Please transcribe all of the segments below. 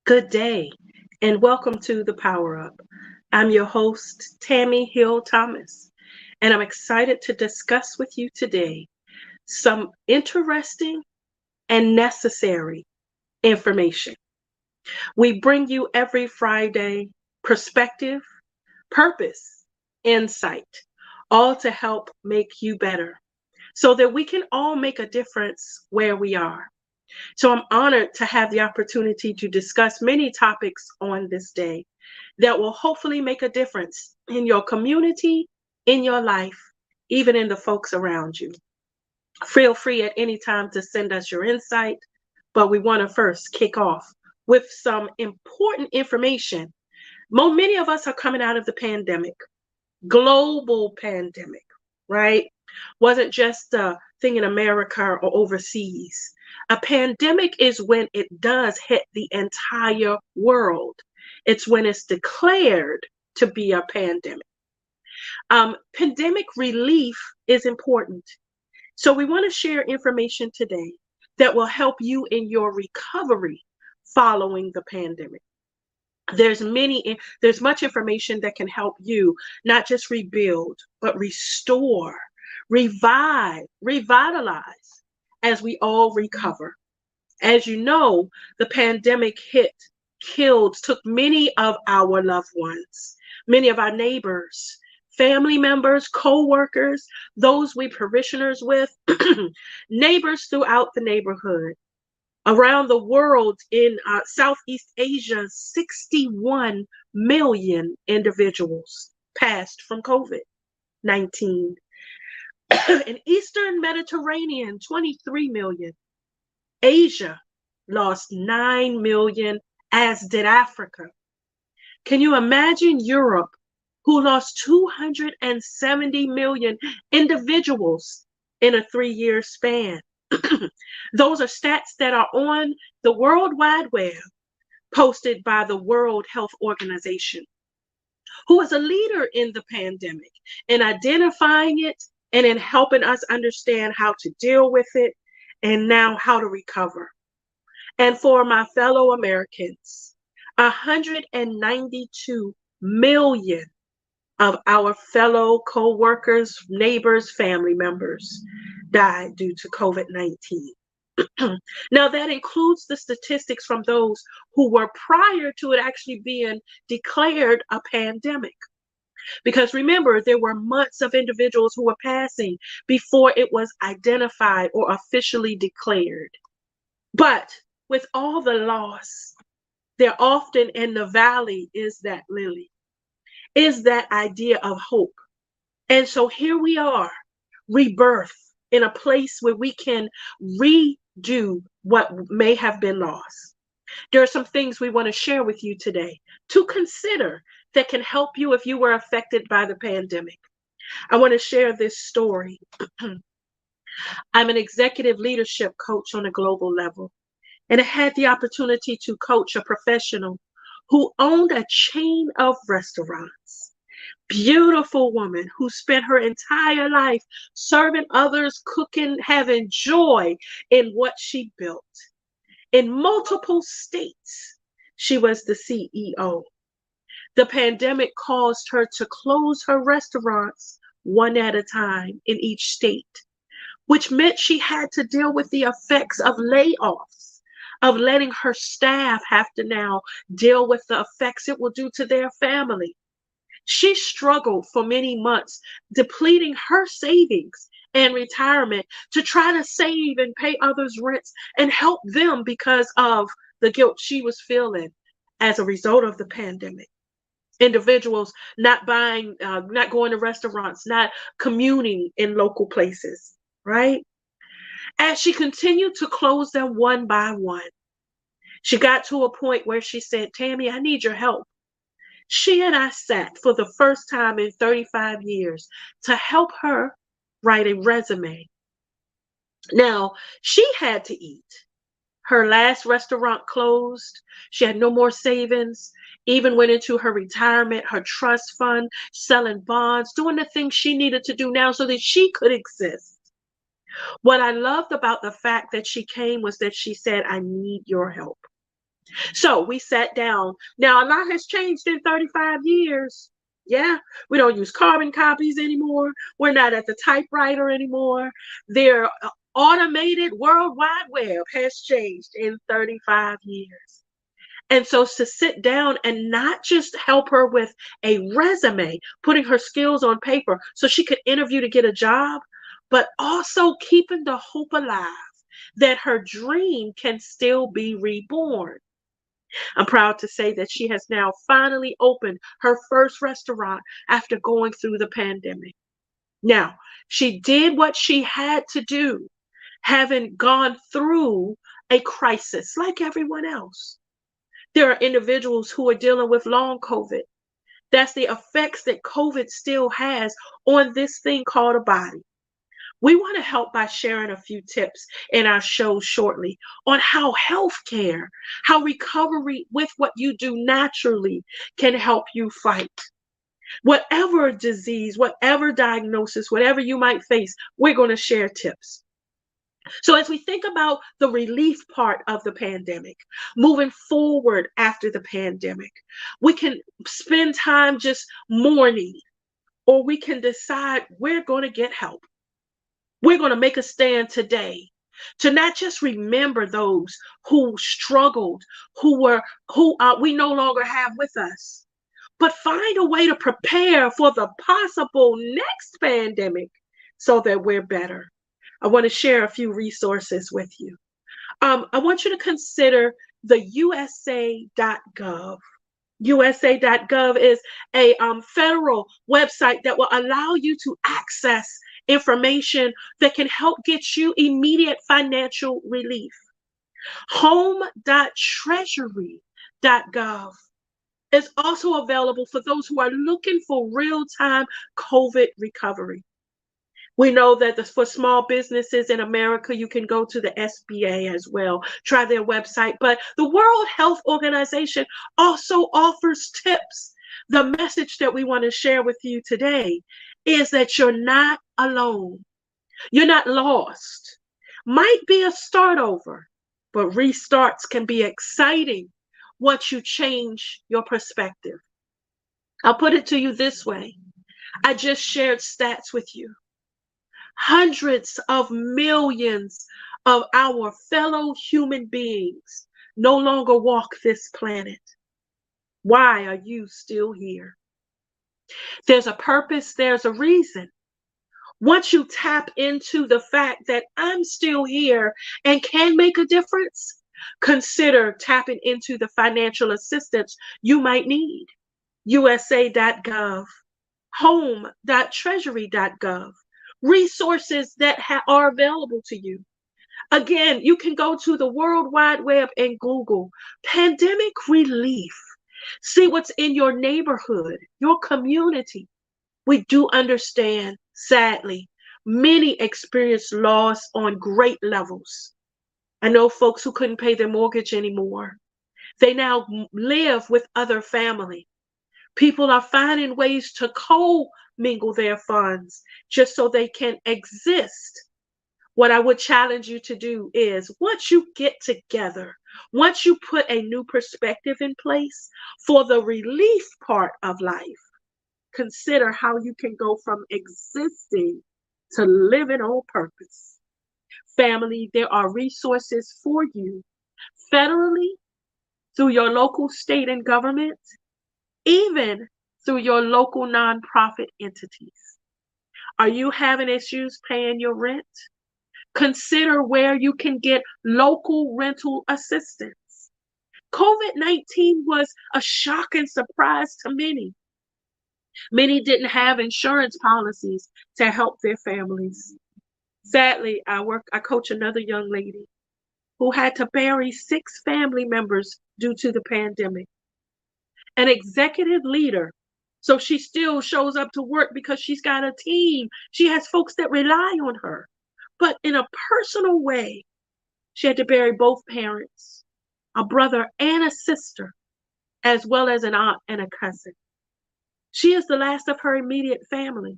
Good day, and welcome to the Power Up. I'm your host, Tami Hill Thomas, and I'm excited to discuss with you today some interesting and necessary information. We bring you every Friday perspective, purpose, insight, all to help make you better so that we can all make a difference where we are. So I'm honored to have the opportunity to discuss many topics on this day that will hopefully make a difference in your community, in your life, even in the folks around you. Feel free at any time to send us your insight, but we want to first kick off with some important information. Many of us are coming out of the pandemic, global pandemic, right? Wasn't just a thing in America or overseas. A pandemic is when it does hit the entire world. It's when it's declared to be a pandemic. Pandemic relief is important. So we want to share information today that will help you in your recovery following the pandemic. There's much information that can help you not just rebuild, but restore, revive, revitalize as we all recover. As you know, the pandemic took many of our loved ones, many of our neighbors, family members, co-workers, those we parishioners with, neighbors throughout the neighborhood. Around the world in Southeast Asia, 61 million individuals passed from COVID-19. In Eastern Mediterranean, 23 million. Asia lost 9 million, as did Africa. Can you imagine Europe, who lost 270 million individuals in a 3-year span? Those are stats that are on the World Wide Web, posted by the World Health Organization, who is a leader in the pandemic, in identifying it and in helping us understand how to deal with it and now how to recover. And for my fellow Americans, 192 million of our fellow co-workers, neighbors, family members died due to COVID-19. Now, that includes the statistics from those who were prior to it actually being declared a pandemic. Because remember, there were months of individuals who were passing before it was identified or officially declared. But with all the loss, there often in the valley is that lily, is that idea of hope. And so here we are, rebirth in a place where we can redo what may have been lost. There are some things we want to share with you today to consider that can help you if you were affected by the pandemic. I want to share this story. I'm an executive leadership coach on a global level, and I had the opportunity to coach a professional who owned a chain of restaurants. Beautiful woman who spent her entire life serving others, cooking, having joy in what she built. In multiple states, she was the CEO. The pandemic caused her to close her restaurants one at a time in each state, which meant she had to deal with the effects of layoffs, of letting her staff have to now deal with the effects it will do to their family. She struggled for many months, depleting her savings and retirement to try to save and pay others' rents and help them because of the guilt she was feeling as a result of the pandemic. Individuals not buying, not going to restaurants, not communing in local places, right? As she continued to close them one by one, she got to a point where she said, Tammy, I need your help. She and I sat for the first time in 35 years to help her write a resume. Now, she had to eat. Her last restaurant closed. She had no more savings, even went into her retirement, her trust fund, selling bonds, doing the things she needed to do now so that she could exist. What I loved about the fact that she came was that she said, I need your help. So we sat down. Now, a lot has changed in 35 years. Yeah, we don't use carbon copies anymore. We're not at the typewriter anymore. Their automated World Wide Web has changed in 35 years. And so to sit down and not just help her with a resume, putting her skills on paper so she could interview to get a job, but also keeping the hope alive that her dream can still be reborn. I'm proud to say that she has now finally opened her first restaurant after going through the pandemic. Now, she did what she had to do, having gone through a crisis like everyone else. There are individuals who are dealing with long COVID. That's the effects that COVID still has on this thing called a body. We want to help by sharing a few tips in our show shortly on how healthcare, how recovery with what you do naturally can help you fight. Whatever disease, whatever diagnosis, whatever you might face, we're going to share tips. So, as we think about the relief part of the pandemic, moving forward after the pandemic, we can spend time just mourning, or we can decide we're going to get help. We're going to make a stand today to not just remember those who struggled, who we no longer have with us, but find a way to prepare for the possible next pandemic so that we're better. I want to share a few resources with you. I want you to consider the USA.gov. USA.gov is a federal website that will allow you to access information that can help get you immediate financial relief. Home.treasury.gov is also available for those who are looking for real-time COVID recovery. We know that for small businesses in America, you can go to the SBA as well, try their website. But the World Health Organization also offers tips. The message that we want to share with you today is that you're not alone. You're not lost. Might be a start over, but restarts can be exciting once you change your perspective. I'll put it to you this way. I just shared stats with you. Hundreds of millions of our fellow human beings no longer walk this planet. Why are you still here? There's a purpose, there's a reason. Once you tap into the fact that I'm still here and can make a difference, consider tapping into the financial assistance you might need. USA.gov, home.treasury.gov, resources that are available to you. Again, you can go to the World Wide Web and Google pandemic relief. See what's in your neighborhood, your community. We do understand, sadly, many experience loss on great levels. I know folks who couldn't pay their mortgage anymore. They now live with other family. People are finding ways to co-mingle their funds just so they can exist. What I would challenge you to do is once you get together, once you put a new perspective in place for the relief part of life, consider how you can go from existing to living on purpose. Family, there are resources for you federally, through your local state and government, even through your local nonprofit entities. Are you having issues paying your rent? Consider where you can get local rental assistance. COVID-19 was a shock and surprise to many. Many didn't have insurance policies to help their families. Sadly, I coach another young lady who had to bury 6 family members due to the pandemic. An executive leader. So she still shows up to work because she's got a team. She has folks that rely on her. But in a personal way, she had to bury both parents, a brother and a sister, as well as an aunt and a cousin. She is the last of her immediate family.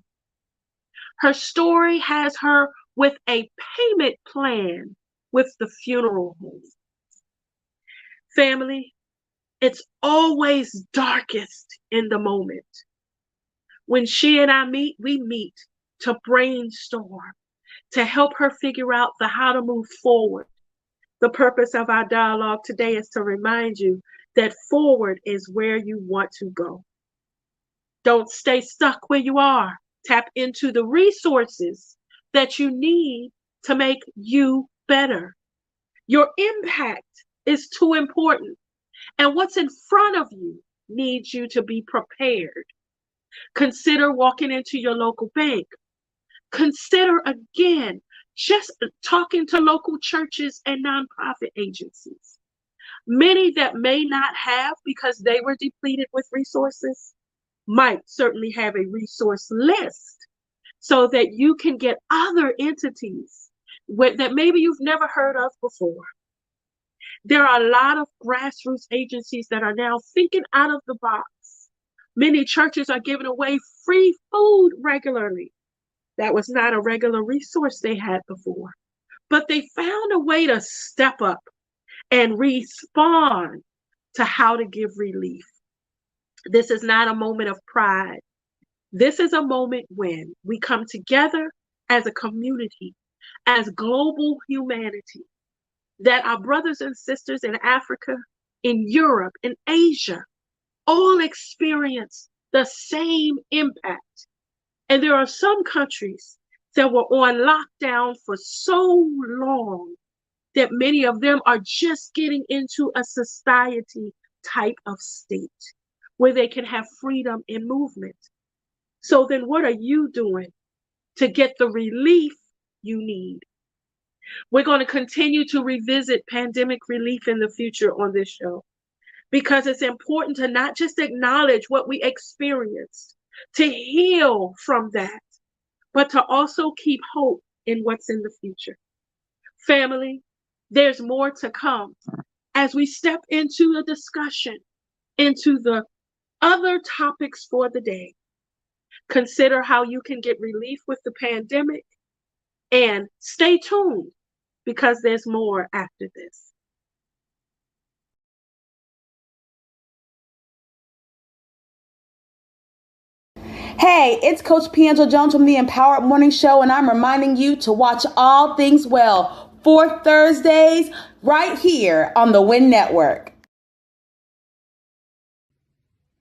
Her story has her with a payment plan with the funeral home. Family, it's always darkest in the moment. When she and I meet, we meet to brainstorm, to help her figure out the how to move forward. The purpose of our dialogue today is to remind you that forward is where you want to go. Don't stay stuck where you are. Tap into the resources that you need to make you better. Your impact is too important, and what's in front of you needs you to be prepared. Consider walking into your local bank. Consider again just talking to local churches and nonprofit agencies. Many that may not have because they were depleted with resources might certainly have a resource list so that you can get other entities that maybe you've never heard of before. There are a lot of grassroots agencies that are now thinking out of the box. Many churches are giving away free food regularly. That was not a regular resource they had before. But they found a way to step up and respond to how to give relief. This is not a moment of pride. This is a moment when we come together as a community, as global humanity, that our brothers and sisters in Africa, in Europe, in Asia, all experience the same impact. And there are some countries that were on lockdown for so long that many of them are just getting into a society type of state where they can have freedom in movement. So then what are you doing to get the relief you need? We're going to continue to revisit pandemic relief in the future on this show because it's important to not just acknowledge what we experienced, to heal from that, but to also keep hope in what's in the future. Family, there's more to come as we step into the discussion, into the other topics for the day. Consider how you can get relief with the pandemic and stay tuned because there's more after this. Hey, it's Coach Piangel Jones from the Empowered Morning Show, and I'm reminding you to watch All Things Well 4 Thursdays right here on the Win Network.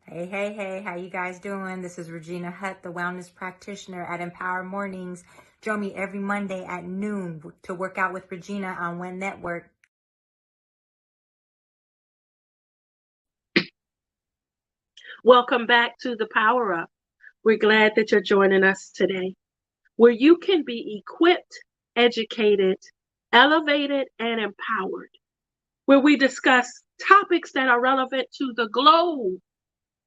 Hey, how you guys doing? This is Regina Hutt, the wellness practitioner at Empower Mornings. Join me every Monday at noon to work out with Regina on Win Network. Welcome back to the Power Up. We're glad that you're joining us today, where you can be equipped, educated, elevated, and empowered, where we discuss topics that are relevant to the globe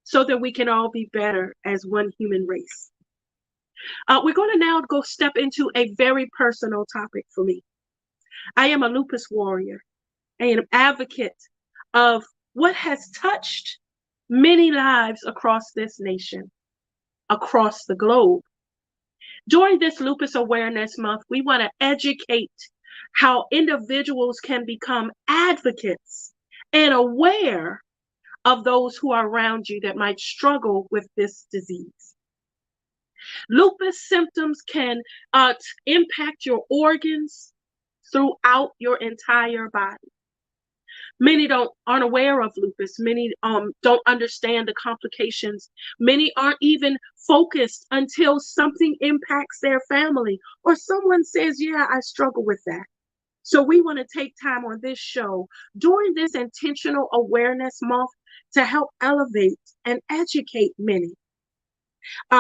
so that we can all be better as one human race. We're going to now go step into a very personal topic for me. I am a lupus warrior, an advocate of what has touched many lives across this nation, across the globe. During this Lupus Awareness Month, we want to educate how individuals can become advocates and aware of those who are around you that might struggle with this disease. Lupus symptoms can impact your organs throughout your entire body. Many aren't aware of lupus. Many don't understand the complications. Many aren't even focused until something impacts their family or someone says, yeah, I struggle with that. So we want to take time on this show during this intentional awareness month to help elevate and educate many.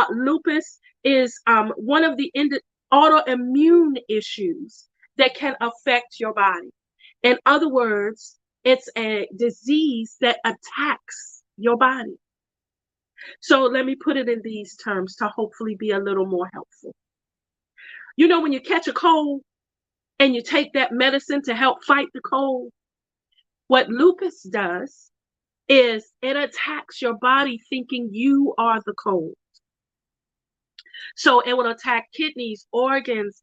Lupus is one of the autoimmune issues that can affect your body. In other words, it's a disease that attacks your body. So let me put it in these terms to hopefully be a little more helpful. You know, when you catch a cold and you take that medicine to help fight the cold, what lupus does is it attacks your body thinking you are the cold. So it will attack kidneys, organs,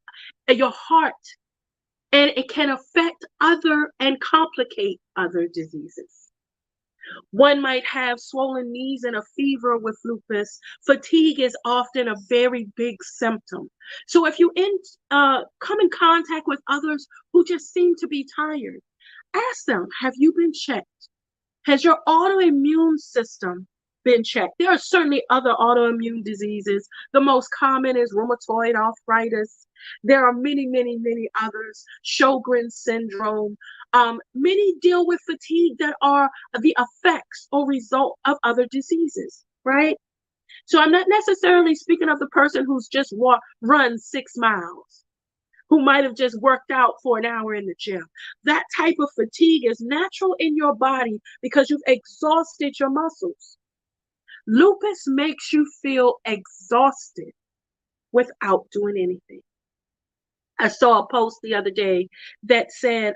your heart. and it can affect other and complicate other diseases. One might have swollen knees and a fever with lupus. Fatigue is often a very big symptom. So if you come in contact with others who just seem to be tired, ask them, have you been checked? Has your autoimmune system been checked? There are certainly other autoimmune diseases. The most common is rheumatoid arthritis. There are many, many, many others. Sjogren's syndrome. Many deal with fatigue that are the effects or result of other diseases, right? So I'm not necessarily speaking of the person who's just run 6 miles, who might have just worked out for an hour in the gym. That type of fatigue is natural in your body because you've exhausted your muscles. Lupus makes you feel exhausted without doing anything. I saw a post the other day that said,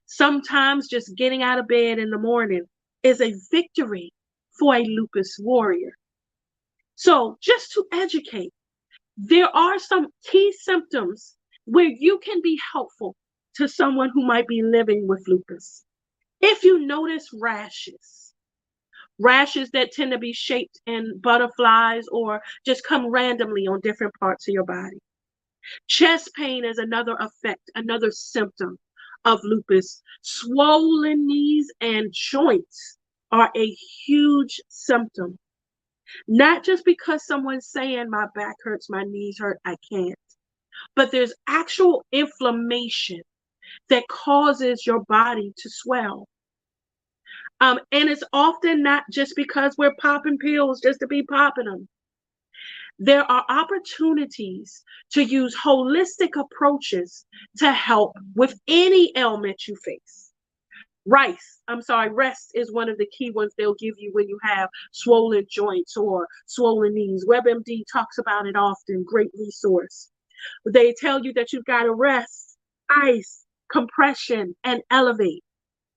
sometimes just getting out of bed in the morning is a victory for a lupus warrior. So just to educate, there are some key symptoms where you can be helpful to someone who might be living with lupus. If you notice rashes that tend to be shaped in butterflies or just come randomly on different parts of your body. Chest pain is another effect, another symptom of lupus. Swollen knees and joints are a huge symptom. Not just because someone's saying my back hurts, my knees hurt, I can't. But there's actual inflammation that causes your body to swell. And it's often not just because we're popping pills just to be popping them. There are opportunities to use holistic approaches to help with any ailment you face. Rest is one of the key ones they'll give you when you have swollen joints or swollen knees. WebMD talks about it often, great resource. They tell you that you've got to rest, ice, compression, and elevate,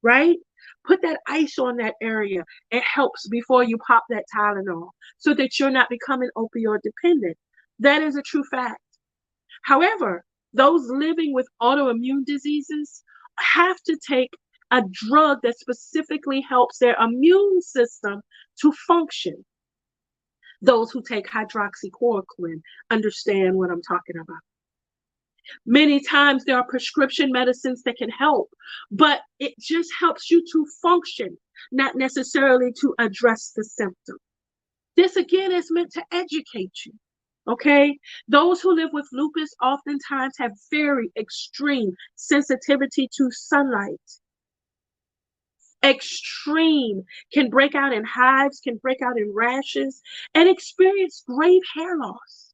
right? Put that ice on that area. It helps before you pop that Tylenol so that you're not becoming opioid dependent. That is a true fact. However, those living with autoimmune diseases have to take a drug that specifically helps their immune system to function. Those who take hydroxychloroquine understand what I'm talking about. Many times there are prescription medicines that can help, but it just helps you to function, not necessarily to address the symptom. This again is meant to educate you. Okay, those who live with lupus oftentimes have very extreme sensitivity to sunlight. Extreme, can break out in hives, can break out in rashes, and experience grave hair loss.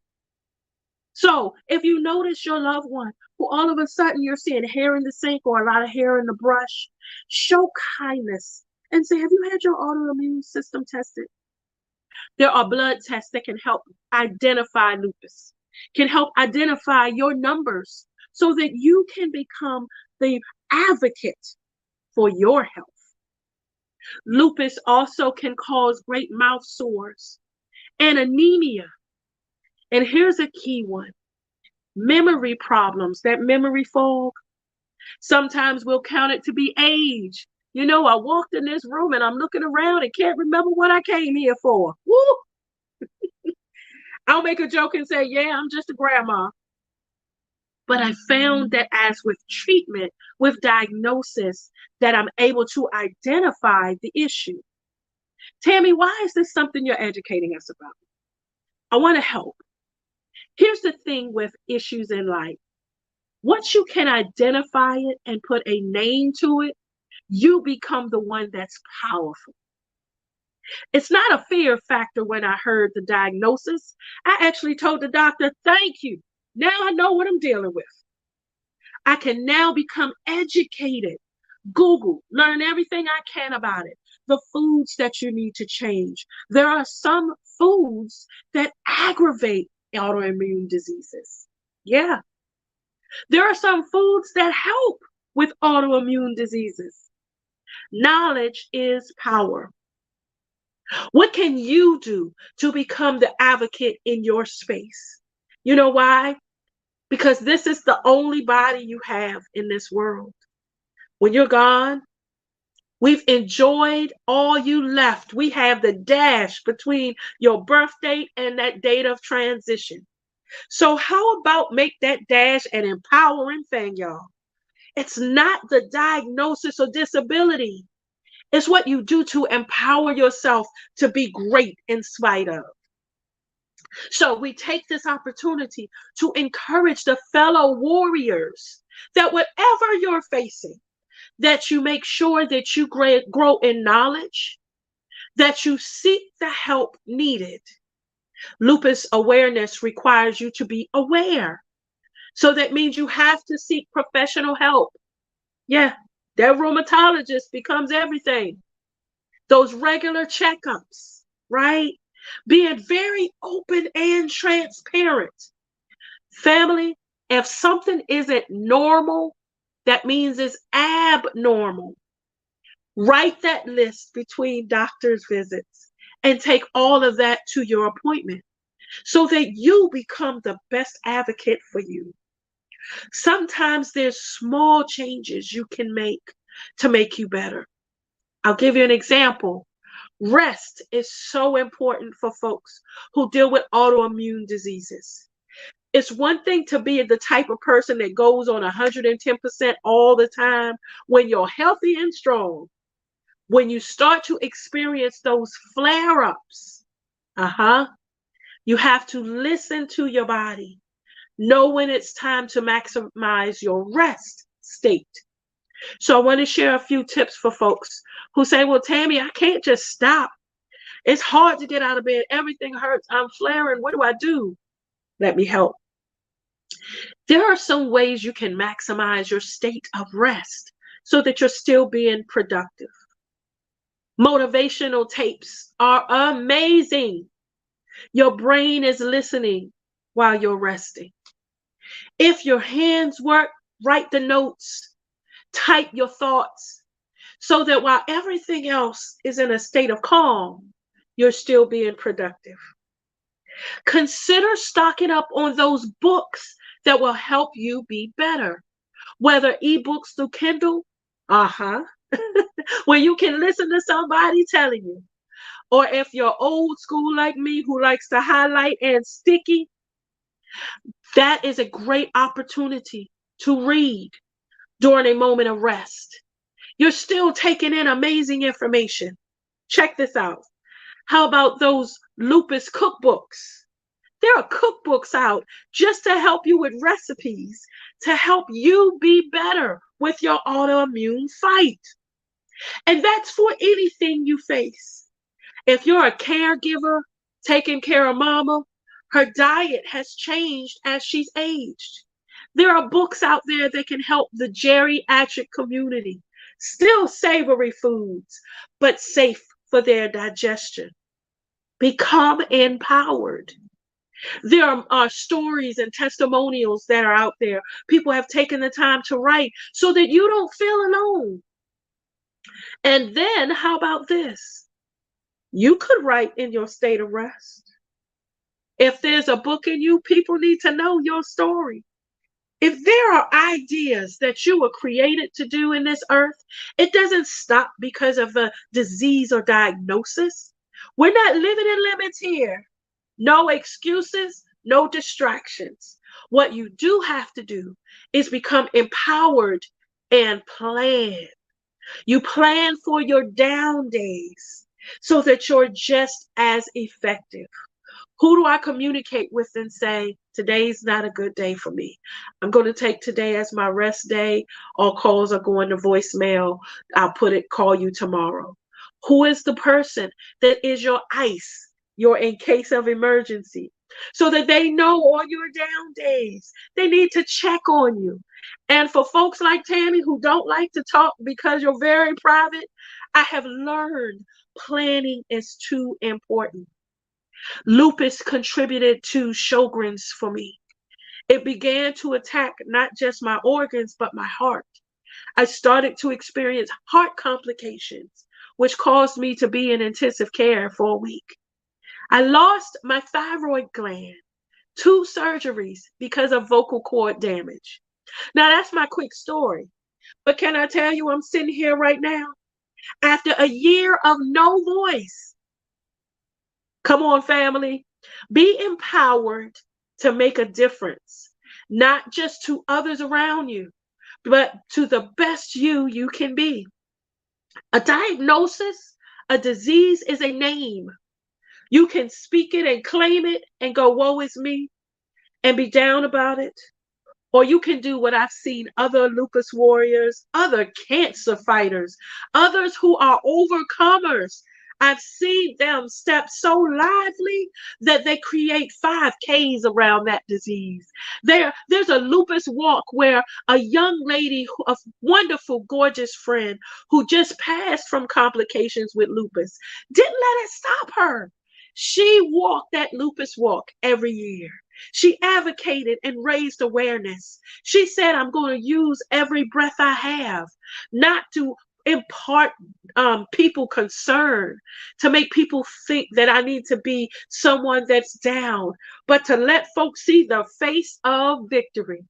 So if you notice your loved one who all of a sudden you're seeing hair in the sink or a lot of hair in the brush, show kindness and say, have you had your autoimmune system tested? There are blood tests that can help identify lupus, can help identify your numbers so that you can become the advocate for your health. Lupus also can cause great mouth sores and anemia. And here's a key one. Memory problems, that memory fog. Sometimes we'll count it to be age. You know, I walked in this room and I'm looking around and can't remember what I came here for. Woo! I'll make a joke and say, yeah, I'm just a grandma. But I found that as with treatment, with diagnosis, that I'm able to identify the issue. Tami, why is this something you're educating us about? I want to help. Here's the thing with issues in life. Once you can identify it and put a name to it, you become the one that's powerful. It's not a fear factor when I heard the diagnosis. I actually told the doctor, thank you. Now I know what I'm dealing with. I can now become educated. Google, learn everything I can about it. The foods that you need to change. There are some foods that aggravate autoimmune diseases. Yeah. There are some foods that help with autoimmune diseases. Knowledge is power. What can you do to become the advocate in your space? You know why? because this is the only body you have in this world. When you're gone, we've enjoyed all you left. We have the dash between your birth date and that date of transition. So how about make that dash an empowering thing, y'all? It's not the diagnosis or disability. It's what you do to empower yourself to be great in spite of. So we take this opportunity to encourage the fellow warriors that whatever you're facing, that you make sure that you grow in knowledge, that you seek the help needed. Lupus awareness requires you to be aware. So that means you have to seek professional help. Yeah, their rheumatologist becomes everything. Those regular checkups, right? Being very open and transparent. Family, if something isn't normal, that means it's abnormal. Write that list between doctor's visits and take all of that to your appointment so that you become the best advocate for you. Sometimes there's small changes you can make to make you better. I'll give you an example. Rest is so important for folks who deal with autoimmune diseases. It's one thing to be the type of person that goes on 110% all the time when you're healthy and strong. When you start to experience those flare-ups, you have to listen to your body. Know when it's time to maximize your rest state. So I want to share a few tips for folks who say, well, Tami, I can't just stop. It's hard to get out of bed. Everything hurts. I'm flaring. What do I do? Let me help. There are some ways you can maximize your state of rest so that you're still being productive. Motivational tapes are amazing. Your brain is listening while you're resting. If your hands work, write the notes, type your thoughts, so that while everything else is in a state of calm, you're still being productive. Consider stocking up on those books that will help you be better, whether ebooks through Kindle, where you can listen to somebody telling you, or if you're old school like me who likes to highlight and sticky, that is a great opportunity to read during a moment of rest. You're still taking in amazing information. Check this out. How about those lupus cookbooks? There are cookbooks out just to help you with recipes, to help you be better with your autoimmune fight. And that's for anything you face. If you're a caregiver taking care of mama, her diet has changed as she's aged. There are books out there that can help the geriatric community. Still savory foods, but safe for their digestion. Become empowered. There are stories and testimonials that are out there. People have taken the time to write so that you don't feel alone. And then, how about this? You could write in your state of rest. If there's a book in you, people need to know your story. If there are ideas that you were created to do in this earth, it doesn't stop because of a disease or diagnosis. We're not living in limits here. No excuses, no distractions. What you do have to do is become empowered and plan. You plan for your down days so that you're just as effective. Who do I communicate with and say, today's not a good day for me? I'm going to take today as my rest day. All calls are going to voicemail. I'll call you tomorrow. Who is the person that is your ice, your in case of emergency, so that they know on your down days, they need to check on you. And for folks like Tami who don't like to talk because you're very private, I have learned planning is too important. Lupus contributed to Sjogren's for me. It began to attack not just my organs, but my heart. I started to experience heart complications, which caused me to be in intensive care for a week. I lost my thyroid gland. 2 surgeries because of vocal cord damage. Now, that's my quick story. But can I tell you, I'm sitting here right now after a year of no voice. Come on, family. Be empowered to make a difference, not just to others around you, but to the best you can be. A diagnosis, a disease is a name. You can speak it and claim it and go, woe is me, and be down about it. Or you can do what I've seen other lupus warriors, other cancer fighters, others who are overcomers. I've seen them step so lively that they create 5Ks around that disease. There's a lupus walk where a young lady, a wonderful, gorgeous friend who just passed from complications with lupus, didn't let it stop her. She walked that lupus walk every year. She advocated and raised awareness. She said, I'm going to use every breath I have, not to impart people concern, to make people think that I need to be someone that's down, but to let folks see the face of victory.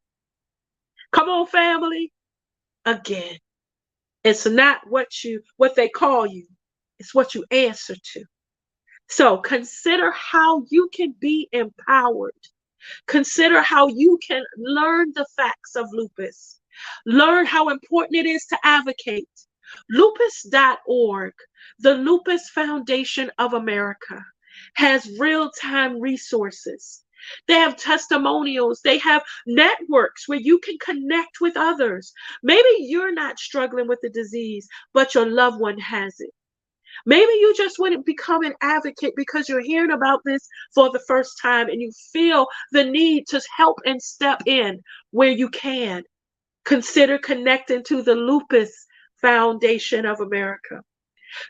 Come on, family. Again, it's not what they call you. It's what you answer to. So consider how you can be empowered. Consider how you can learn the facts of lupus. Learn how important it is to advocate. Lupus.org, the Lupus Foundation of America, has real-time resources. They have testimonials. They have networks where you can connect with others. Maybe you're not struggling with the disease, but your loved one has it. Maybe you just want to become an advocate because you're hearing about this for the first time and you feel the need to help and step in where you can. Consider connecting to the Lupus Foundation of America.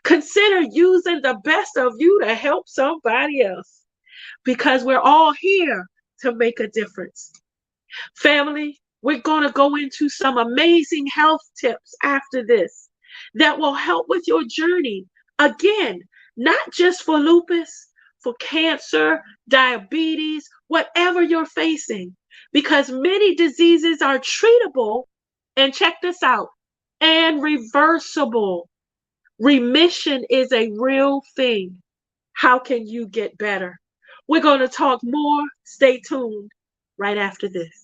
Consider using the best of you to help somebody else, because we're all here to make a difference. Family, we're going to go into some amazing health tips after this that will help with your journey. Again, not just for lupus, for cancer, diabetes, whatever you're facing, because many diseases are treatable, and check this out, and reversible. Remission is a real thing. How can you get better? We're going to talk more. Stay tuned right after this.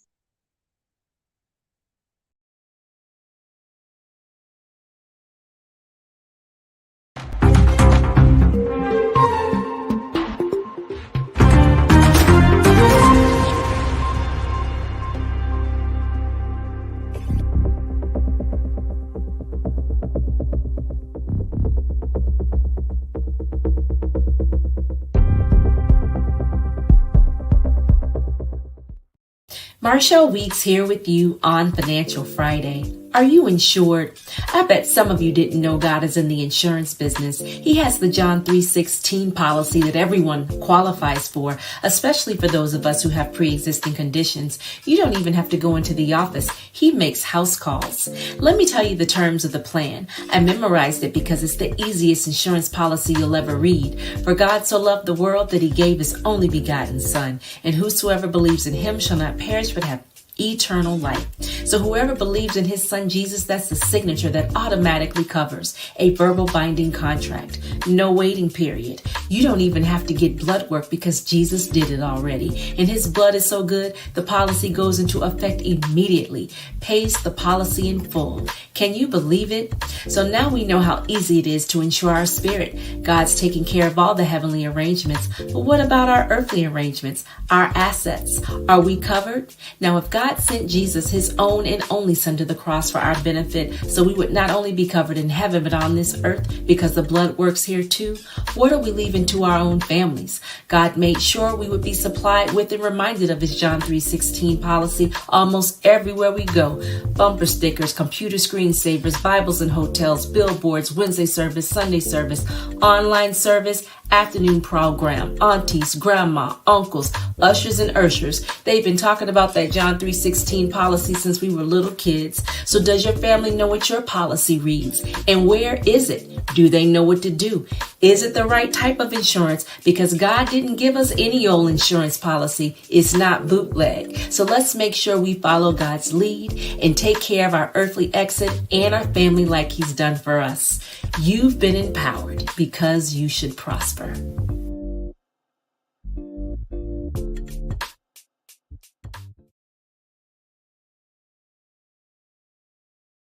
Marshall Weeks here with you on Financial Friday. Are you insured? I bet some of you didn't know God is in the insurance business. He has the John 3:16 policy that everyone qualifies for, especially for those of us who have pre-existing conditions. You don't even have to go into the office. He makes house calls. Let me tell you the terms of the plan. I memorized it because it's the easiest insurance policy you'll ever read. For God so loved the world that he gave his only begotten Son, and whosoever believes in him shall not perish but have eternal life. So whoever believes in his son Jesus, that's the signature that automatically covers a verbal binding contract. No waiting period. You don't even have to get blood work because Jesus did it already. And his blood is so good, the policy goes into effect immediately. Pays the policy in full. Can you believe it? So now we know how easy it is to insure our spirit. God's taking care of all the heavenly arrangements. But what about our earthly arrangements? Our assets? Are we covered? Now, if God sent Jesus, his own and only son, to the cross for our benefit, so we would not only be covered in heaven, but on this earth, because the blood works here too, what are we leaving to our own families? God made sure we would be supplied with and reminded of his John 3:16 policy almost everywhere we go. Bumper stickers, computer screensavers, Bibles in hotels, billboards, Wednesday service, Sunday service, online service, afternoon program, aunties, grandma, uncles, ushers, and urshers. They've been talking about that John 3:16 policy since we you were little kids. So does your family know what your policy reads? And where is it? Do they know what to do? Is it the right type of insurance? Because God didn't give us any old insurance policy. It's not bootleg. So let's make sure we follow God's lead and take care of our earthly exit and our family like He's done for us. You've been empowered because you should prosper.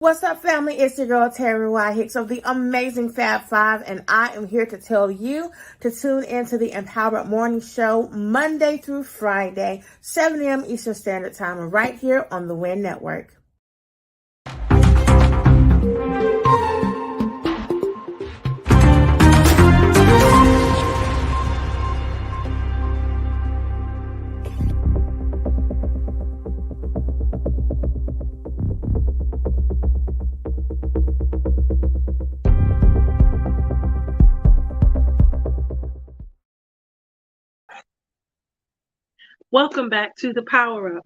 What's up, family? It's your girl, Terry Y. Hicks of the amazing Fab Five, and I am here to tell you to tune into the Empowerment Morning Show Monday through Friday, 7 a.m. Eastern Standard Time, right here on the WIN Network. Welcome back to the Power Up.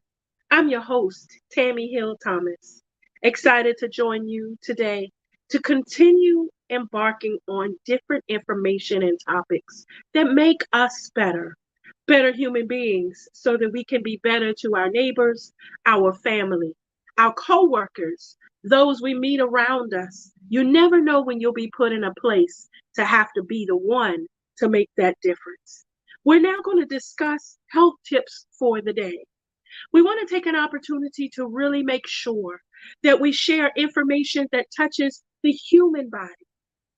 I'm your host, Tami Hill Thomas. Excited to join you today to continue embarking on different information and topics that make us better human beings, so that we can be better to our neighbors, our family, our co-workers, those we meet around us. You never know when you'll be put in a place to have to be the one to make that difference. We're now going to discuss health tips for the day. We want to take an opportunity to really make sure that we share information that touches the human body.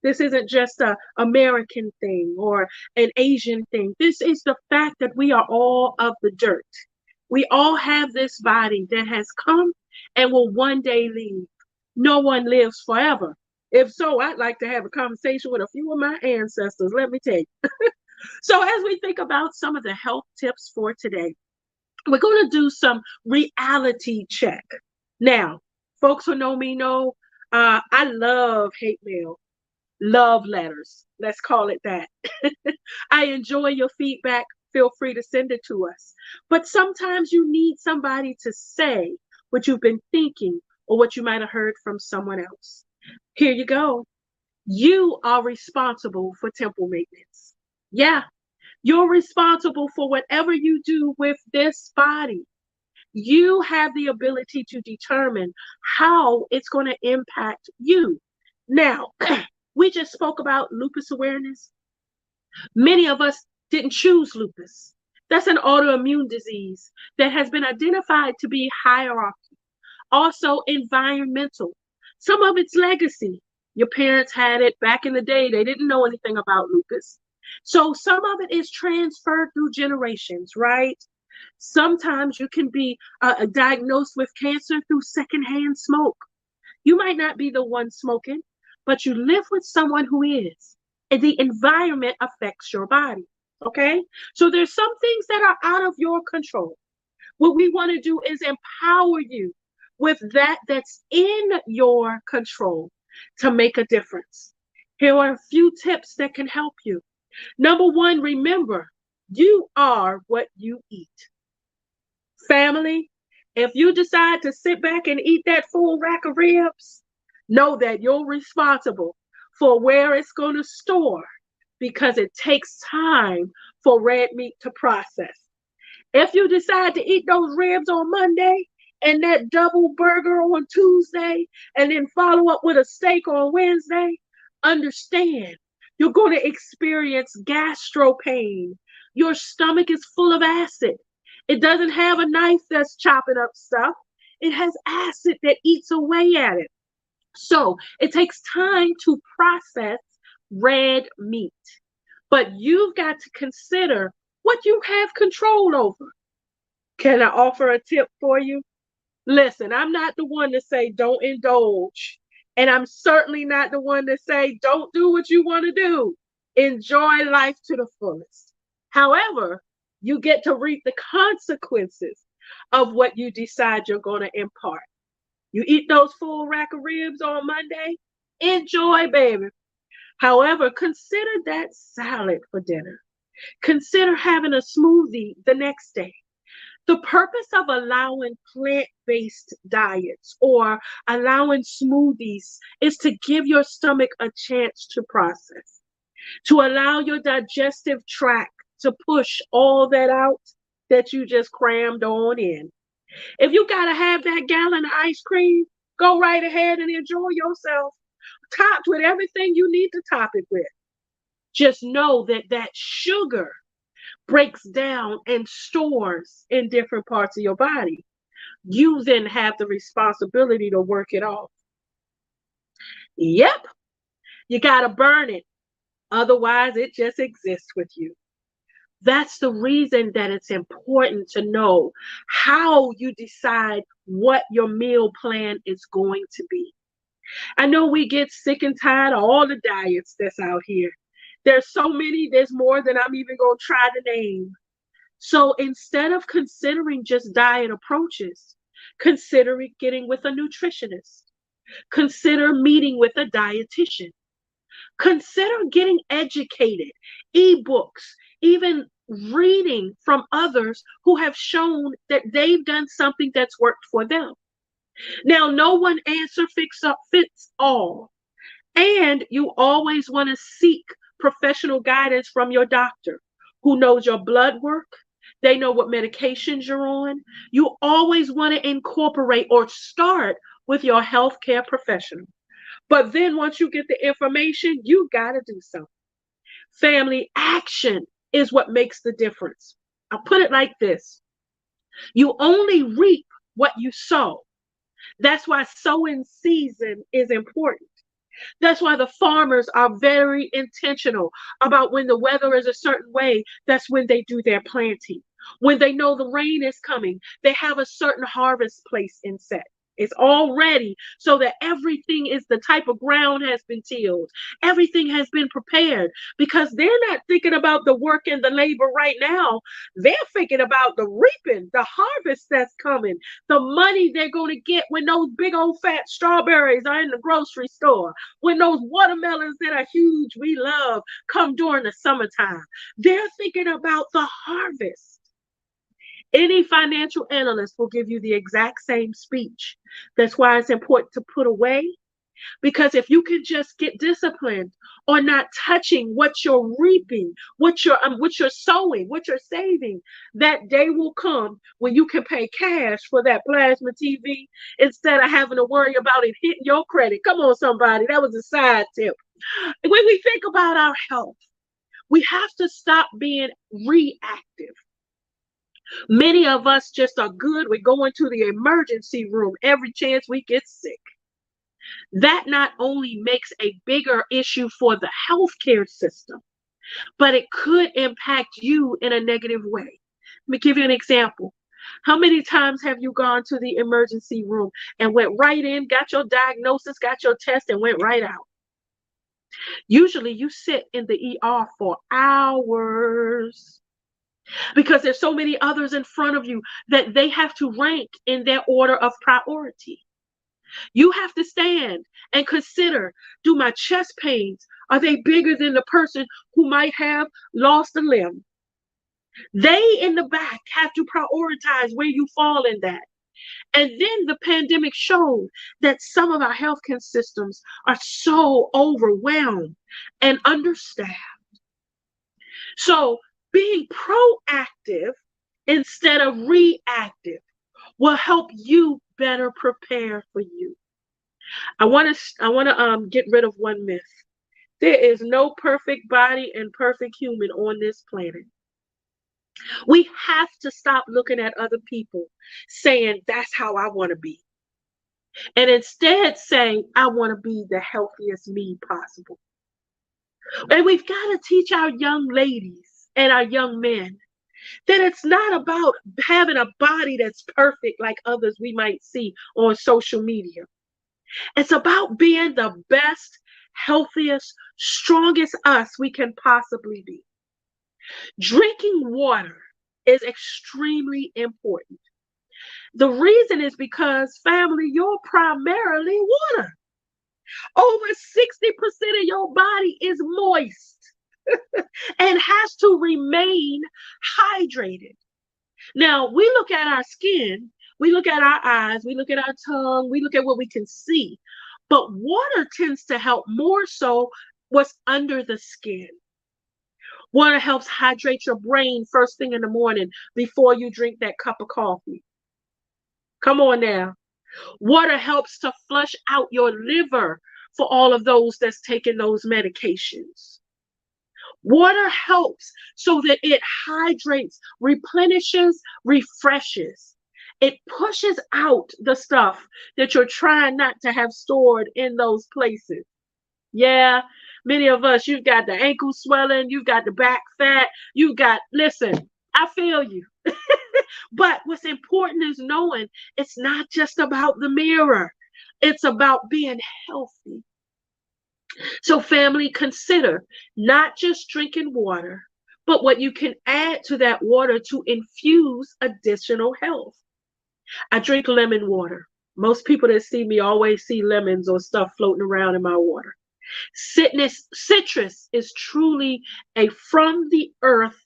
This isn't just an American thing or an Asian thing. This is the fact that we are all of the dirt. We all have this body that has come and will one day leave. No one lives forever. If so, I'd like to have a conversation with a few of my ancestors, let me tell you. So as we think about some of the health tips for today, we're going to do some reality check. Now, folks who know me know I love hate mail, love letters. Let's call it that. I enjoy your feedback. Feel free to send it to us. But sometimes you need somebody to say what you've been thinking or what you might have heard from someone else. Here you go. You are responsible for temple maintenance. Yeah, you're responsible for whatever you do with this body. You have the ability to determine how it's going to impact you. Now, we just spoke about lupus awareness. Many of us didn't choose lupus. That's an autoimmune disease that has been identified to be hierarchy, also environmental. Some of it's legacy. Your parents had it back in the day. They didn't know anything about lupus. So some of it is transferred through generations, right? Sometimes you can be diagnosed with cancer through secondhand smoke. You might not be the one smoking, but you live with someone who is. And the environment affects your body, okay? So there's some things that are out of your control. What we want to do is empower you with that's in your control to make a difference. Here are a few tips that can help you. Number one, remember, you are what you eat. Family, if you decide to sit back and eat that full rack of ribs, know that you're responsible for where it's going to store, because it takes time for red meat to process. If you decide to eat those ribs on Monday and that double burger on Tuesday and then follow up with a steak on Wednesday, understand you're going to experience gastro pain. Your stomach is full of acid. It doesn't have a knife that's chopping up stuff. It has acid that eats away at it. So it takes time to process red meat. But you've got to consider what you have control over. Can I offer a tip for you? Listen, I'm not the one to say don't indulge. And I'm certainly not the one to say don't do what you want to do. Enjoy life to the fullest. However, you get to reap the consequences of what you decide you're going to impart. You eat those full rack of ribs on Monday, enjoy, baby. However, consider that salad for dinner. Consider having a smoothie the next day. The purpose of allowing plant-based diets or allowing smoothies is to give your stomach a chance to process, to allow your digestive tract to push all that out that you just crammed on in. If you got to have that gallon of ice cream, go right ahead and enjoy yourself, topped with everything you need to top it with. Just know that that sugar breaks down and stores in different parts of your body. You then have the responsibility to work it off. Yep, you got to burn it. Otherwise, it just exists with you. That's the reason that it's important to know how you decide what your meal plan is going to be. I know we get sick and tired of all the diets that's out here. There's so many, there's more than I'm even going to try to name. So instead of considering just diet approaches, consider getting with a nutritionist. Consider meeting with a dietitian. Consider getting educated, ebooks, even reading from others who have shown that they've done something that's worked for them. Now, no one answer fits all. And you always want to seek professional guidance from your doctor who knows your blood work. They know what medications you're on. You always want to incorporate or start with your healthcare professional. But then once you get the information, you got to do something. Family action is what makes the difference. I'll put it like this. You only reap what you sow. That's why sowing season is important. That's why the farmers are very intentional about when the weather is a certain way, that's when they do their planting. When they know the rain is coming, they have a certain harvest place in set. It's all ready so that everything is the type of ground has been tilled. Everything has been prepared because they're not thinking about the work and the labor right now. They're thinking about the reaping, the harvest that's coming, the money they're going to get when those big old fat strawberries are in the grocery store, when those watermelons that are huge, we love, come during the summertime. They're thinking about the harvest. Any financial analyst will give you the exact same speech. That's why it's important to put away, because if you can just get disciplined on not touching what you're reaping, what you're sowing, what you're saving, that day will come when you can pay cash for that plasma TV instead of having to worry about it hitting your credit. Come on, somebody. That was a side tip. When we think about our health, we have to stop being reactive. Many of us just are good with going to the emergency room every chance we get sick. That not only makes a bigger issue for the healthcare system, but it could impact you in a negative way. Let me give you an example. How many times have you gone to the emergency room and went right in, got your diagnosis, got your test, and went right out? Usually you sit in the ER for hours, because there's so many others in front of you that they have to rank in their order of priority. You have to stand and consider, do my chest pains, are they bigger than the person who might have lost a limb? They in the back have to prioritize where you fall in that. And then the pandemic showed that some of our healthcare systems are so overwhelmed and understaffed. So being proactive instead of reactive will help you better prepare for you. I want to get rid of one myth. There is no perfect body and perfect human on this planet. We have to stop looking at other people saying that's how I want to be, and instead saying I want to be the healthiest me possible. And we've got to teach our young ladies and our young men that it's not about having a body that's perfect like others we might see on social media. It's about being the best, healthiest, strongest us we can possibly be. Drinking water is extremely important. The reason is because, family, you're primarily water. Over 60% of your body is moist and has to remain hydrated. Now, we look at our skin, we look at our eyes, we look at our tongue, we look at what we can see. But water tends to help more so what's under the skin. Water helps hydrate your brain first thing in the morning before you drink that cup of coffee. Come on now. Water helps to flush out your liver for all of those that's taking those medications. Water helps so that it hydrates, replenishes, refreshes. It pushes out the stuff that you're trying not to have stored in those places. Yeah, many of us, you've got the ankle swelling, you've got the back fat, listen, I feel you. But what's important is knowing it's not just about the mirror, it's about being healthy. So, family, consider not just drinking water, but what you can add to that water to infuse additional health. I drink lemon water. Most people that see me always see lemons or stuff floating around in my water. Citrus is truly a from the earth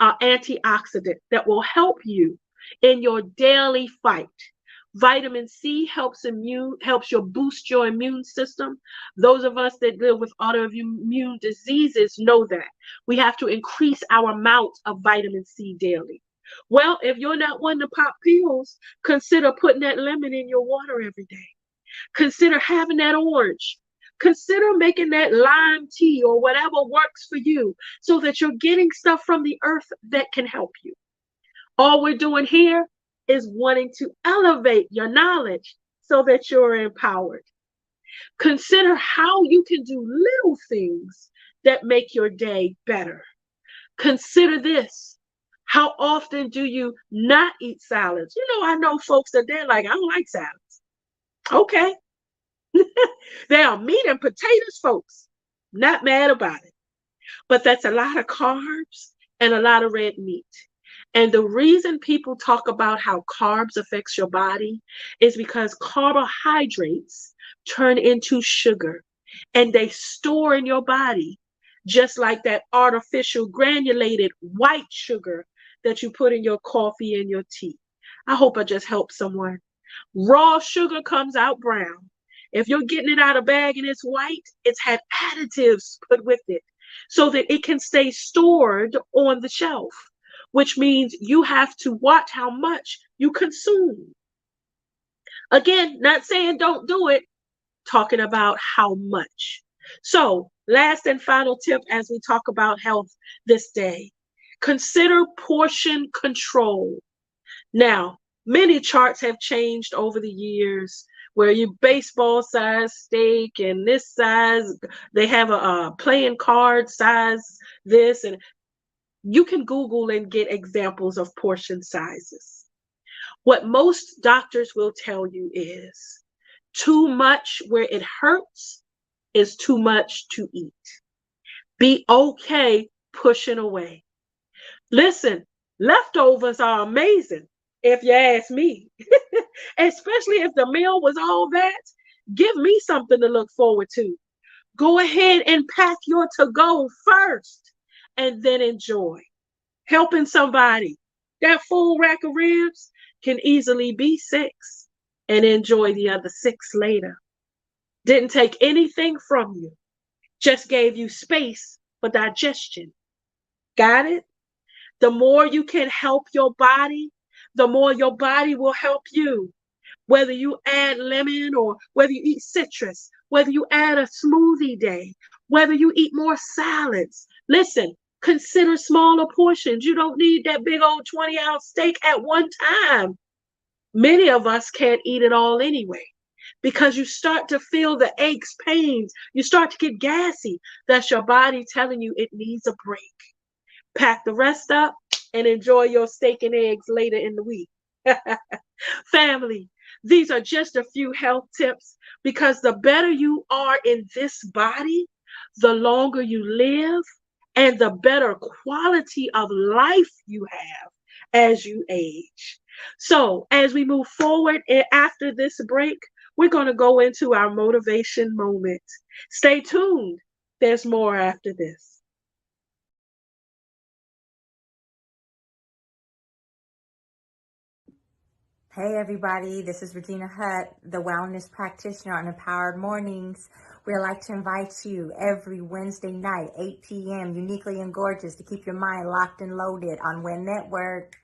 antioxidant that will help you in your daily fight. Vitamin C helps you boost your immune system. Those of us that live with autoimmune diseases know that. We have to increase our amount of vitamin C daily. Well, if you're not one to pop pills, consider putting that lemon in your water every day. Consider having that orange. Consider making that lime tea or whatever works for you so that you're getting stuff from the earth that can help you. All we're doing here is wanting to elevate your knowledge so that you're empowered. Consider how you can do little things that make your day better. Consider this. How often do you not eat salads? I know folks that they're like, I don't like salads. Okay. They are meat and potatoes, folks. Not mad about it. But that's a lot of carbs and a lot of red meat. And the reason people talk about how carbs affects your body is because carbohydrates turn into sugar and they store in your body just like that artificial granulated white sugar that you put in your coffee and your tea. I hope I just helped someone. Raw sugar comes out brown. If you're getting it out of bag and it's white, it's had additives put with it so that it can stay stored on the shelf, which means you have to watch how much you consume. Again, not saying don't do it, talking about how much. So, last and final tip as we talk about health this day, consider portion control. Now, many charts have changed over the years where you baseball size steak and this size, they have a playing card size, this, and you can Google and get examples of portion sizes. What most doctors will tell you is too much where it hurts is too much to eat. Be okay pushing away. Listen, leftovers are amazing, if you ask me. Especially if the meal was all that. Give me something to look forward to. Go ahead and pack your to-go first and then enjoy. Helping somebody. That full rack of ribs can easily be 6 and enjoy the other 6 later. Didn't take anything from you. Just gave you space for digestion. Got it? The more you can help your body, the more your body will help you. Whether you add lemon or whether you eat citrus, whether you add a smoothie day, whether you eat more salads. Listen, consider smaller portions. You don't need that big old 20-ounce steak at one time. Many of us can't eat it all anyway because you start to feel the aches, pains. You start to get gassy. That's your body telling you it needs a break. Pack the rest up and enjoy your steak and eggs later in the week. Family, these are just a few health tips because the better you are in this body, the longer you live and the better quality of life you have as you age. So as we move forward after this break, we're going to go into our motivation moment. Stay tuned. There's more after this. Hey everybody, this is Regina Hutt, the wellness practitioner on Empowered Mornings. We'd like to invite you every Wednesday night, 8 p.m., uniquely and gorgeous, to keep your mind locked and loaded on WIN Network.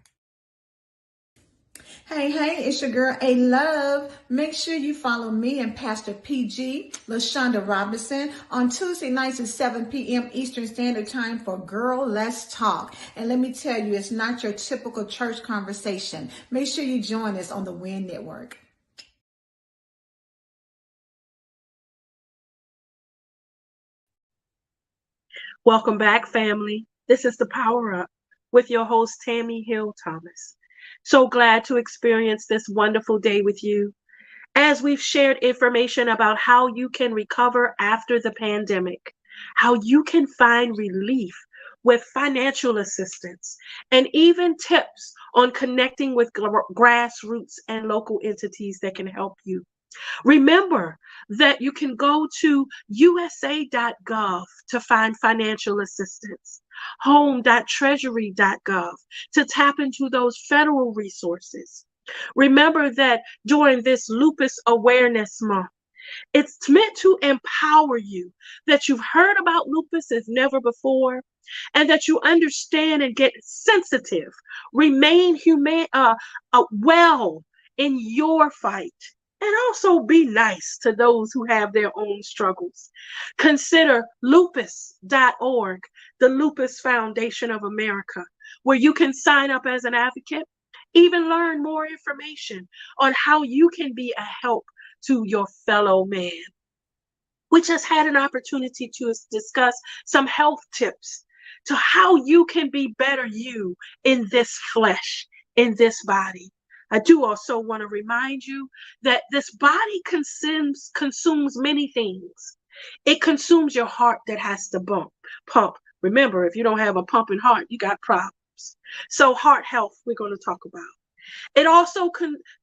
Hey, it's your girl A Love. Make sure you follow me and Pastor PG, LaShonda Robinson, on Tuesday nights at 7 p.m. Eastern Standard Time for Girl Let's Talk. And let me tell you, it's not your typical church conversation. Make sure you join us on the WIN Network. Welcome back, family. This is the Power Up with your host, Tami Hill Thomas. So glad to experience this wonderful day with you as we've shared information about how you can recover after the pandemic, how you can find relief with financial assistance, and even tips on connecting with grassroots and local entities that can help you. Remember that you can go to usa.gov to find financial assistance, home.treasury.gov to tap into those federal resources. Remember that during this Lupus Awareness Month, it's meant to empower you that you've heard about lupus as never before and that you understand and get sensitive, remain well in your fight. And also be nice to those who have their own struggles. Consider lupus.org, the Lupus Foundation of America, where you can sign up as an advocate, even learn more information on how you can be a help to your fellow man. We just had an opportunity to discuss some health tips to how you can be better you in this flesh, in this body. I do also want to remind you that this body consumes many things. It consumes your heart that has to pump. Remember, if you don't have a pumping heart, you got problems. So heart health, we're going to talk about. It also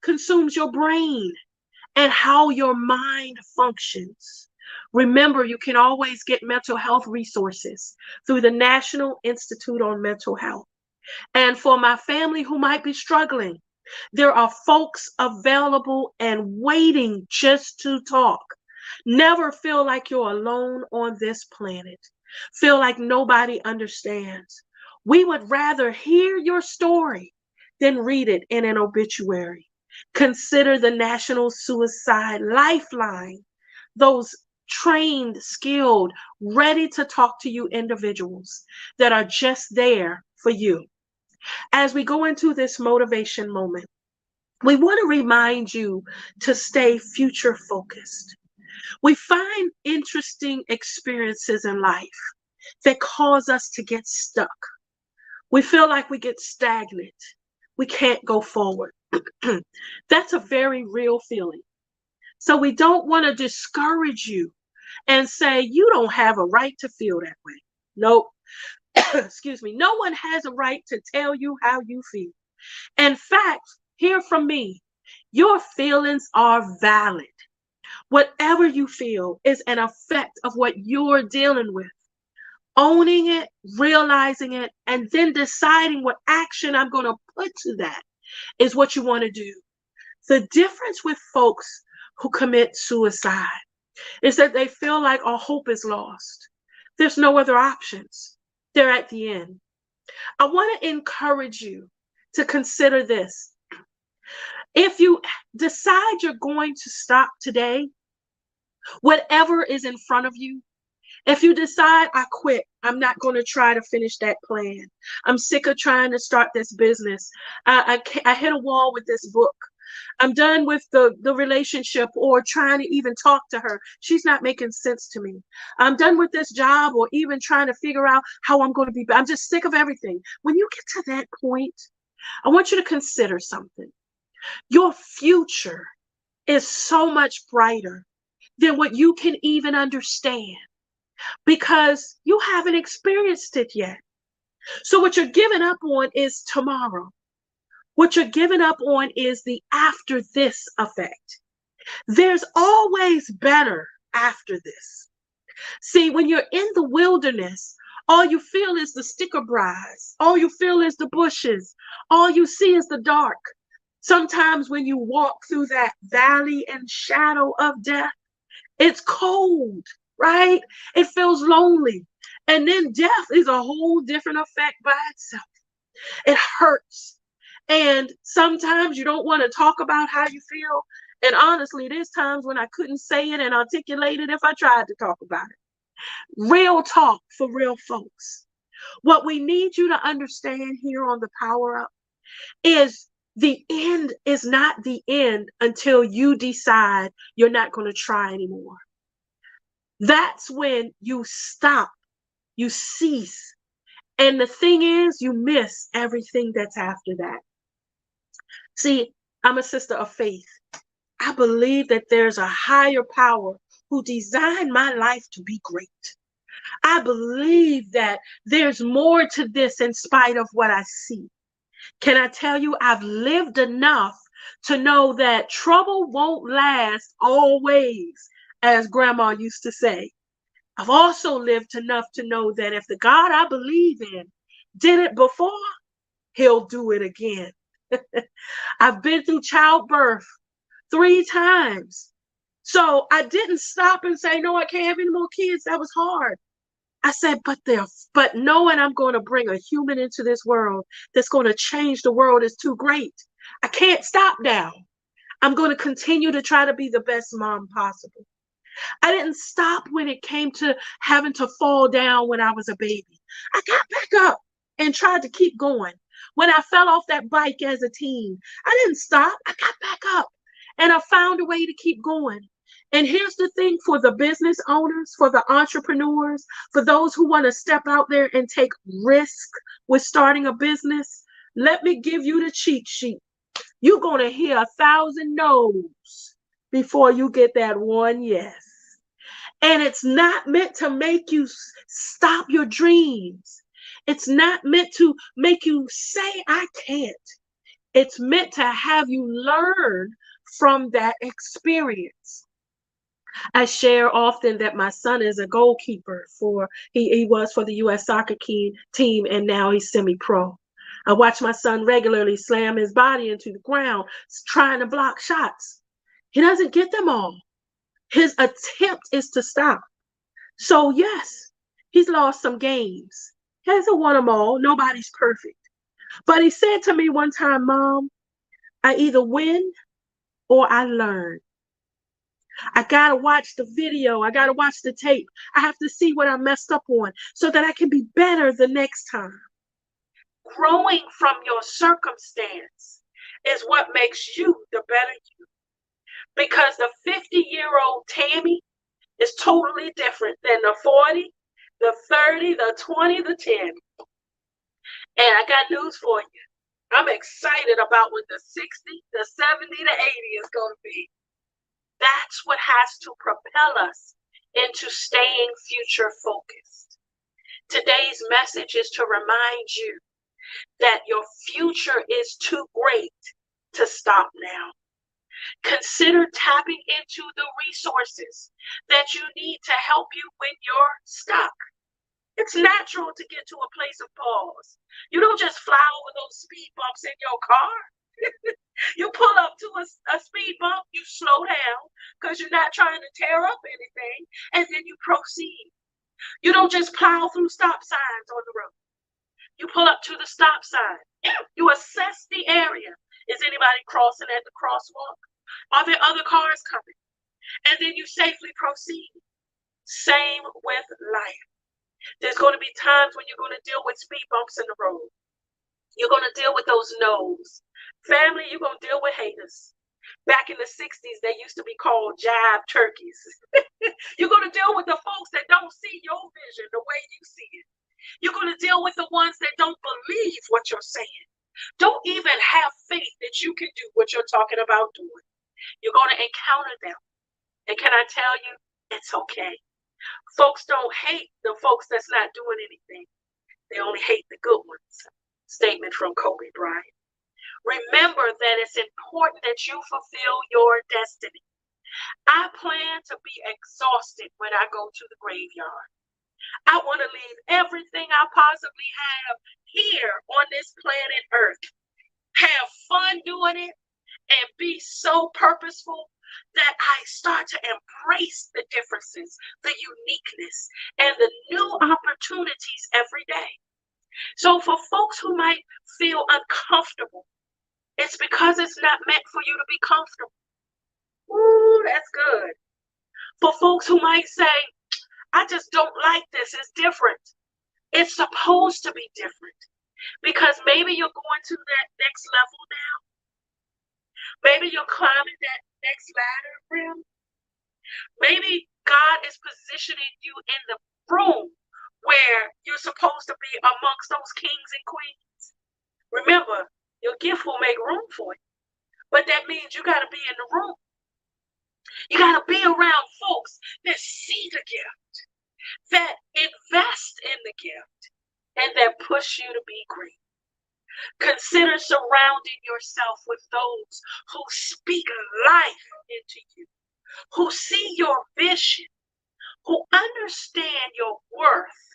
consumes your brain and how your mind functions. Remember, you can always get mental health resources through the National Institute on Mental Health. And for my family who might be struggling, there are folks available and waiting just to talk. Never feel like you're alone on this planet. Feel like nobody understands. We would rather hear your story than read it in an obituary. Consider the National Suicide Lifeline, those trained, skilled, ready to talk to you individuals that are just there for you. As we go into this motivation moment, we want to remind you to stay future focused. We find interesting experiences in life that cause us to get stuck. We feel like we get stagnant. We can't go forward. That's a very real feeling. So we don't want to discourage you and say, you don't have a right to feel that way. Nope. Excuse me. No one has a right to tell you how you feel. In fact, hear from me. Your feelings are valid. Whatever you feel is an effect of what you're dealing with. Owning it, realizing it, and then deciding what action I'm going to put to that is what you want to do. The difference with folks who commit suicide is that they feel like all hope is lost. There's no other options. They're at the end. I want to encourage you to consider this. If you decide you're going to stop today, whatever is in front of you, if you decide, I quit, I'm not going to try to finish that plan. I'm sick of trying to start this business. I hit a wall with this book. I'm done with the relationship or trying to even talk to her. She's not making sense to me. I'm done with this job or even trying to figure out how I'm going to be. I'm just sick of everything. When you get to that point, I want you to consider something. Your future is so much brighter than what you can even understand because you haven't experienced it yet. So what you're giving up on is tomorrow. What you're giving up on is the after this effect. There's always better after this. See, when you're in the wilderness, all you feel is the sticker briars. All you feel is the bushes. All you see is the dark. Sometimes when you walk through that valley and shadow of death, it's cold, right? It feels lonely. And then death is a whole different effect by itself. It hurts. And sometimes you don't want to talk about how you feel. And honestly, there's times when I couldn't say it and articulate it if I tried to talk about it. Real talk for real folks. What we need you to understand here on the Power Up is the end is not the end until you decide you're not going to try anymore. That's when you stop, you cease. And the thing is, you miss everything that's after that. See, I'm a sister of faith. I believe that there's a higher power who designed my life to be great. I believe that there's more to this in spite of what I see. Can I tell you, I've lived enough to know that trouble won't last always, as Grandma used to say. I've also lived enough to know that if the God I believe in did it before, he'll do it again. I've been through childbirth 3 times. So I didn't stop and say, no, I can't have any more kids. That was hard. I said, but knowing I'm going to bring a human into this world that's going to change the world is too great. I can't stop now. I'm going to continue to try to be the best mom possible. I didn't stop when it came to having to fall down when I was a baby. I got back up and tried to keep going. When I fell off that bike as a teen, I didn't stop. I got back up and I found a way to keep going. And here's the thing for the business owners, for the entrepreneurs, for those who want to step out there and take risk with starting a business. Let me give you the cheat sheet. You're going to hear 1,000 no's before you get that one yes. And it's not meant to make you stop your dreams. It's not meant to make you say, I can't. It's meant to have you learn from that experience. I share often that my son is a goalkeeper he was for the U.S. soccer team, and now he's semi-pro. I watch my son regularly slam his body into the ground, trying to block shots. He doesn't get them all. His attempt is to stop. So yes, he's lost some games. He hasn't won them all. Nobody's perfect. But he said to me one time, Mom, I either win or I learn. I got to watch the video. I got to watch the tape. I have to see what I messed up on so that I can be better the next time. Growing from your circumstance is what makes you the better you. Because the 50-year-old Tami is totally different than the 40, the 30, the 20, the 10. And I got news for you. I'm excited about what the 60, the 70, the 80 is going to be. That's what has to propel us into staying future focused. Today's message is to remind you that your future is too great to stop now. Consider tapping into the resources that you need to help you when you're stuck. It's natural to get to a place of pause. You don't just fly over those speed bumps in your car. You pull up to a speed bump, you slow down because you're not trying to tear up anything, and then you proceed. You don't just plow through stop signs on the road. You pull up to the stop sign. You assess the area. Is anybody crossing at the crosswalk? Are there other cars coming? And then you safely proceed. Same with life. There's going to be times when you're going to deal with speed bumps in the road. You're going to deal with those no's. Family, you're going to deal with haters. Back in the 60s, they used to be called jive turkeys. You're going to deal with the folks that don't see your vision the way you see it. You're going to deal with the ones that don't believe what you're saying. Don't even have faith that you can do what you're talking about doing. You're going to encounter them. And can I tell you, it's okay. Folks don't hate the folks that's not doing anything. They only hate the good ones. Statement from Kobe Bryant. Remember that it's important that you fulfill your destiny. I plan to be exhausted when I go to the graveyard. I want to leave everything I possibly have here on this planet Earth. Have fun doing it and be so purposeful that I start to embrace the differences, the uniqueness, and the new opportunities every day. So for folks who might feel uncomfortable, it's because it's not meant for you to be comfortable. Ooh, that's good. For folks who might say, I just don't like this, it's different. It's supposed to be different because maybe you're going to that next level now. Maybe you're climbing that next ladder rim. Maybe God is positioning you in the room where you're supposed to be amongst those kings and queens. Remember, your gift will make room for you, but that means you got to be in the room. You got to be around folks that see the gift, that invest in the gift, and that push you to be great. Consider surrounding yourself with those who speak life into you, who see your vision, who understand your worth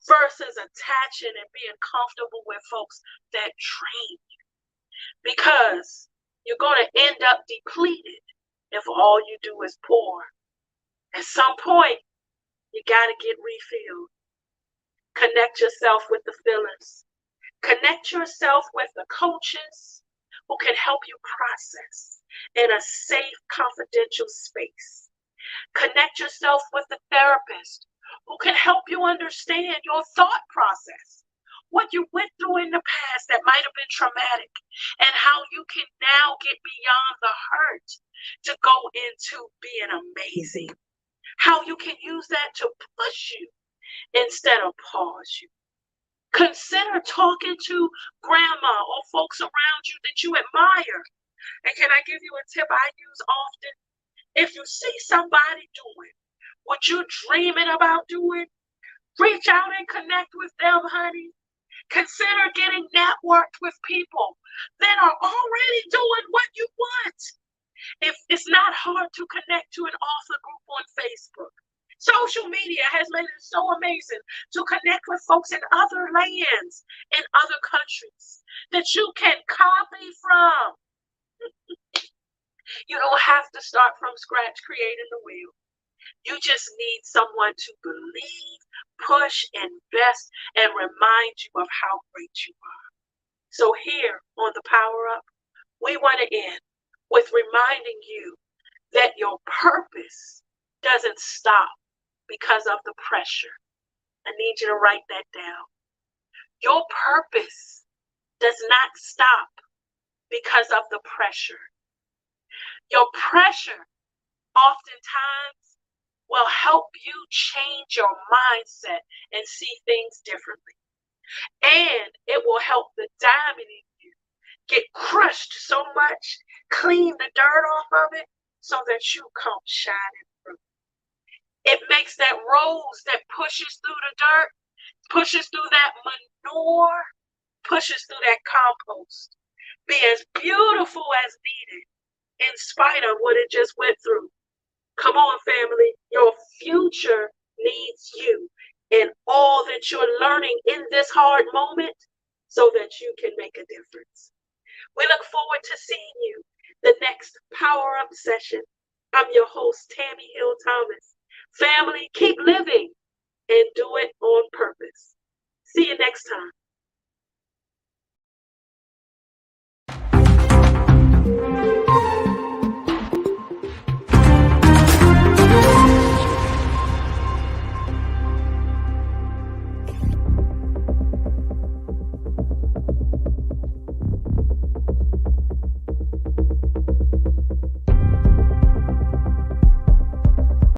versus attaching and being comfortable with folks that drain you. Because you're going to end up depleted if all you do is pour. At some point, you got to get refilled. Connect yourself with the fillers. Connect yourself with the coaches who can help you process in a safe, confidential space. Connect yourself with the therapist who can help you understand your thought process, what you went through in the past that might have been traumatic, and how you can now get beyond the hurt to go into being amazing. How you can use that to push you instead of pause you. Consider talking to grandma or folks around you that you admire. And can I give you a tip I use often? If you see somebody doing what you're dreaming about doing, reach out and connect with them, honey. Consider getting networked with people that are already doing what you want. If it's not hard to connect to an author group on Facebook. Social media has made it so amazing to connect with folks in other lands, in other countries, that you can copy from. You don't have to start from scratch creating the wheel. You just need someone to believe, push, invest, and remind you of how great you are. So here on the Power Up, we want to end with reminding you that your purpose doesn't stop because of the pressure. I need you to write that down. Your purpose does not stop because of the pressure. Your pressure oftentimes will help you change your mindset and see things differently. And it will help the diamond in you get crushed so much, clean the dirt off of it so that you come shining through. It makes that rose that pushes through the dirt, pushes through that manure, pushes through that compost, be as beautiful as needed in spite of what it just went through. Come on, family. Your future needs you and all that you're learning in this hard moment so that you can make a difference. We look forward to seeing you the next Power Up session. I'm your host, Tami Hill Thomas. Family, keep living and do it on purpose. See you next time.